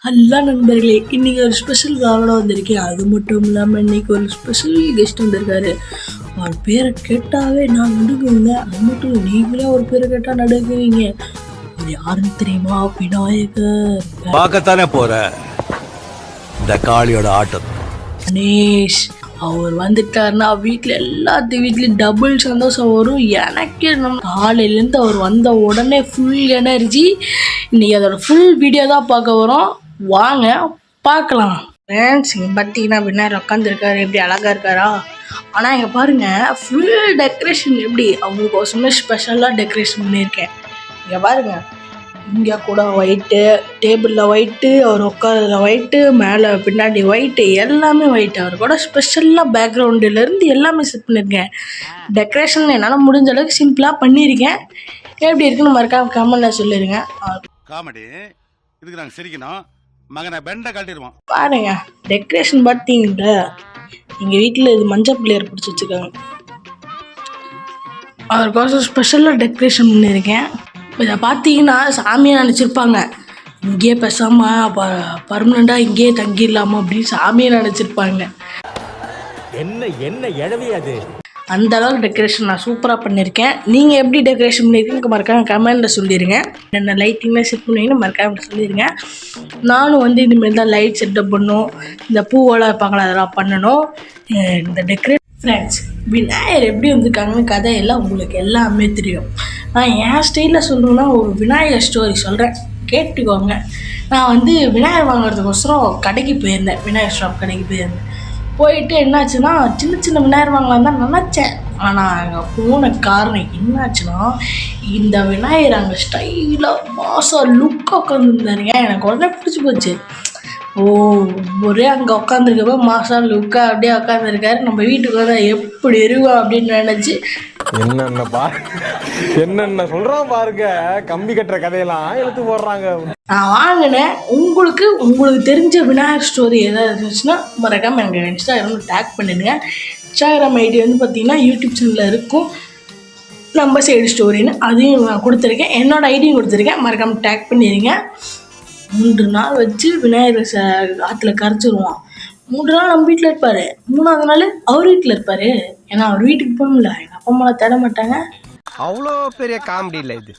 Hello நண்பர்களே, இன்றைக்கி ஒரு ஸ்பெஷல் விளாட வந்திருக்கேன். அது மட்டும் இல்லாமல் இன்றைக்கி ஒரு ஸ்பெஷல் கெஸ்ட் வந்திருக்காரு. அவர் பேரை கேட்டாவே நான் நடுங்குவீங்க. அது மட்டும் நீங்களே ஒரு பேரை கேட்டால் நடுங்குவீங்க. அவர் யாருன்னு தெரியுமா? விநாயகர். பார்க்கத்தானே போற இந்த காளியோட ஆட்டம். கணேஷ் அவர் வந்துட்டாருன்னா வீட்டில் வீட்லேயும் டபுள் சந்தோஷம் வரும். எனக்கே காலையிலேருந்து அவர் வந்த உடனே ஃபுல் எனர்ஜி. இன்றைக்கி அதோட ஃபுல் வீடியோ தான் பார்க்க வரோம். வாங்க பார்க்கலாம். ஃப்ரெண்ட்ஸ், இங்கே பார்த்தீங்கன்னா விநாயகர் உட்காந்துருக்காரு. எப்படி அழகாக இருக்காரா? ஆனால் இங்கே பாருங்கள், ஃபுல் டெக்கரேஷன் எப்படி அவங்களுக்கு ஒரு சின்ன ஸ்பெஷலாக டெக்கரேஷன் பண்ணியிருக்கேன். இங்கே பாருங்கள், இங்கே கூட ஒயிட்டு, டேபிளில் ஒயிட்டு, அவர் உட்காரல ஒயிட்டு, மேலே பின்னாடி ஒயிட்டு, எல்லாமே ஒயிட்டு. அவர் கூட ஸ்பெஷலாக பேக்ரவுண்டுலேருந்து எல்லாமே செட் பண்ணியிருக்கேன். டெக்கரேஷன் என்னால் முடிஞ்ச அளவுக்கு சிம்பிளாக பண்ணியிருக்கேன். எப்படி இருக்குன்னு மறக்காம கமெண்ட்டில் சொல்லிடுங்க. காமெடி இதுக்கு நாங்கள் சிரிக்கணும். மகனை பெண்டை காட்டிடுவோம். பாருங்க டெக்கரேஷன் பார்த்தீங்களா? எங்கள் வீட்டில் இது மஞ்சள் பிள்ளையர் பிடிச்சி வச்சுருக்காங்க. அவருக்கோசம் ஸ்பெஷலாக டெக்கரேஷன் பண்ணியிருக்கேன். இதை பார்த்தீங்கன்னா சாமியாக நினச்சிருப்பாங்க. இங்கேயே பேசாமல் பர்மனெண்ட்டாக இங்கேயே தங்கிடலாமா அப்படின்னு சாமியை நினச்சிருப்பாங்க. என்ன என்ன எழவி அது? அந்த அளவுக்கு டெக்கரேஷன் நான் சூப்பராக பண்ணியிருக்கேன். நீங்கள் எப்படி டெக்கரேஷன் பண்ணியிருக்கீங்க மறக்காம கமெண்டில் சொல்லிடுங்க. என்ன லைட்டிங்லாம் செட் பண்ணுவீங்கன்னு மறக்காம சொல்லிடுங்க. நானும் இனிமேல் தான் லைட் செட்டப் பண்ணணும். இந்த பூவெல்லாம் வைப்பாங்களா அதெல்லாம் பண்ணணும். இந்த ஃப்ரெண்ட்ஸ், விநாயகர் எப்படி வந்திருக்காங்கன்னு கதையெல்லாம் உங்களுக்கு எல்லாமே தெரியும். நான் என் ஸ்டைலில் சொல்லணுன்னா ஒரு விநாயகர் ஸ்டோரி சொல்கிறேன், கேட்டுக்கோங்க. நான் விநாயகர் வாங்குறதுக்கோசரம் கடைக்கு போயிருந்தேன். விநாயகர் ஷாப் கடைக்கு போயிருந்தேன். போயிட்டு என்னாச்சுன்னா சின்ன சின்ன விநாயகர் வாங்கலாம் தான் நினச்சேன். ஆனால் அங்கே போன காரணம் என்னாச்சுன்னா, இந்த விநாயகர் அங்கே ஸ்டைலாக மாதம் லுக்காக உட்காந்துருந்தாருங்க. எனக்கு உடனே பிடிச்சி போச்சு. ஒரே அங்கே உட்காந்துருக்கப்போ மாதம் லுக்காக அப்படியே உட்காந்துருக்காரு. நம்ம வீட்டுக்கு வந்தால் எப்படி இருக்கும் அப்படின்னு நினச்சி என்னென்ன சொல்கிறான் பாருங்க. கம்பி கட்டுற கதையெல்லாம் எடுத்து போடுறாங்க. நான் வாங்கினேன். உங்களுக்கு தெரிஞ்ச விநாயகர் ஸ்டோரி ஏதாவது இருந்துச்சுன்னா மறக்காமல் எனக்கு இன்ஸ்டாகிராமில் டேக் பண்ணிடுங்க. இன்ஸ்டாகிராம் ஐடி பார்த்தீங்கன்னா யூடியூப் சேனலில் இருக்கும், நம்ம சைடு ஸ்டோரின்னு அதையும் நான் கொடுத்துருக்கேன். என்னோடய ஐடியும் கொடுத்துருக்கேன், மறக்காமல் டேக் பண்ணிடுங்க. 3 நாள் வச்சு விநாயகர் ஆற்றுல கரைச்சிருவோம். 3 நாள் நம்ம வீட்டில் இருப்பார், 3ஆவது நாள் அவர் வீட்டில் இருப்பார். ஏன்னா அவர் வீட்டுக்கு போகணும்ல, எங்கள் அப்பா அம்மாவை தேட மாட்டாங்க. அவ்வளோ பெரிய காமெடி இல்லை இது.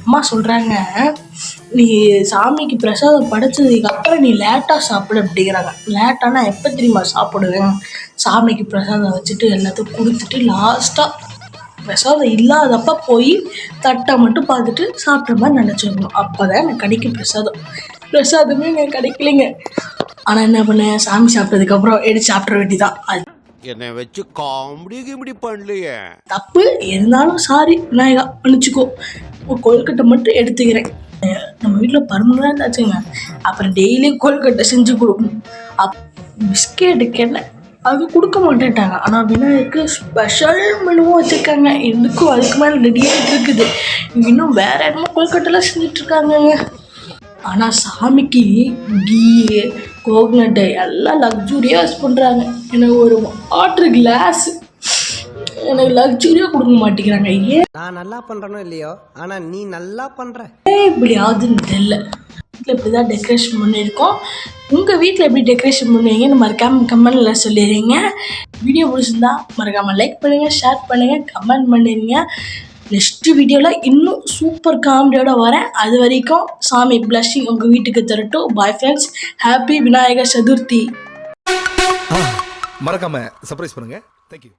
அம்மா சொல்கிறாங்க, நீ சாமிக்கு பிரசாதம் படைச்சதுக்கு அப்புறம் நீ லேட்டாக சாப்பிடு அப்படிங்கிறாங்க. லேட்டானா எப்போ தெரியுமா சாப்பிடுவேன்? சாமிக்கு பிரசாதம் வச்சுட்டு எல்லாத்தையும் கொடுத்துட்டு லாஸ்ட்டாக பிரசாதம் இல்லாதப்போ போய் தட்டை மட்டும் பார்த்துட்டு சாப்பிட்ற மாதிரி நினச்சிடணும். அப்போ தான் எனக்கு கிடைக்கும் பிரசாதமே எனக்கு கிடைக்கலைங்க. ஆனால் என்ன பண்ணேன், சாமி சாப்பிட்டதுக்கப்புறம் எடுத்து சாப்பிட்ற வேண்டி தான். அது என்னை வச்சு காமெடி பண்ணலையே. தப்பு இருந்தாலும் சாரி விநாயகா, மன்னிச்சுக்கோ. ஒரு கொழுக்கட்டை மட்டும் எடுத்துக்கிறேன். நம்ம வீட்டில் பர்மனெண்டாக இருந்தாச்சுங்க. அப்புறம் டெய்லி கொழுக்கட்டை செஞ்சு கொடுக்கணும். பிஸ்கெட்டுக்கு என்ன அது கொடுக்க மாட்டேன்ட்டாங்க. ஆனால் விநாயகருக்கு ஸ்பெஷல் மெனுவும் வச்சுருக்காங்க. எனக்கும் அதுக்கு மேலே ரெடியாகிட்டு இருக்குது. இன்னும் வேறு என்னமோ கொழுக்கட்டைலாம் செஞ்சிட்ருக்காங்கங்க. ஆனால் சாமிக்கு கீ, கோகனட்டு எல்லாம் லக்ஸூரியாக யூஸ் பண்ணுறாங்க. எனக்கு ஒரு வாட்டர் கிளாஸ் எனக்கு லக்ஸூரியாக கொடுக்க மாட்டேங்கிறாங்க. நான் நல்லா பண்ணுறனோ இல்லையோ, ஆனால் நீ நல்லா பண்ணுற. இப்படி ஆகுதுன்னு தெரியல. வீட்டில் இப்படி தான் டெக்கரேஷன் பண்ணியிருக்கோம். உங்கள் வீட்டில் எப்படி டெக்கரேஷன் பண்ணுவீங்கன்னு மறக்காமல் கமெண்டில் சொல்லிடுறீங்க. வீடியோ பிடிச்சிருந்தா மறக்காமல் லைக் பண்ணுங்கள், ஷேர் பண்ணுங்கள், கமெண்ட் பண்ணிடுங்க. நெக்ஸ்ட்டு வீடியோவில் இன்னும் சூப்பர் காமெடியோட வரேன். அது வரைக்கும் சாமி பிளஸ்ஸிங் உங்கள் வீட்டுக்கு தரட்டும். Bye friends, happy Vinayagar Chaturthi. மறக்காம சர்ப்ரைஸ் பண்ணுங்க. தேங்க்யூ.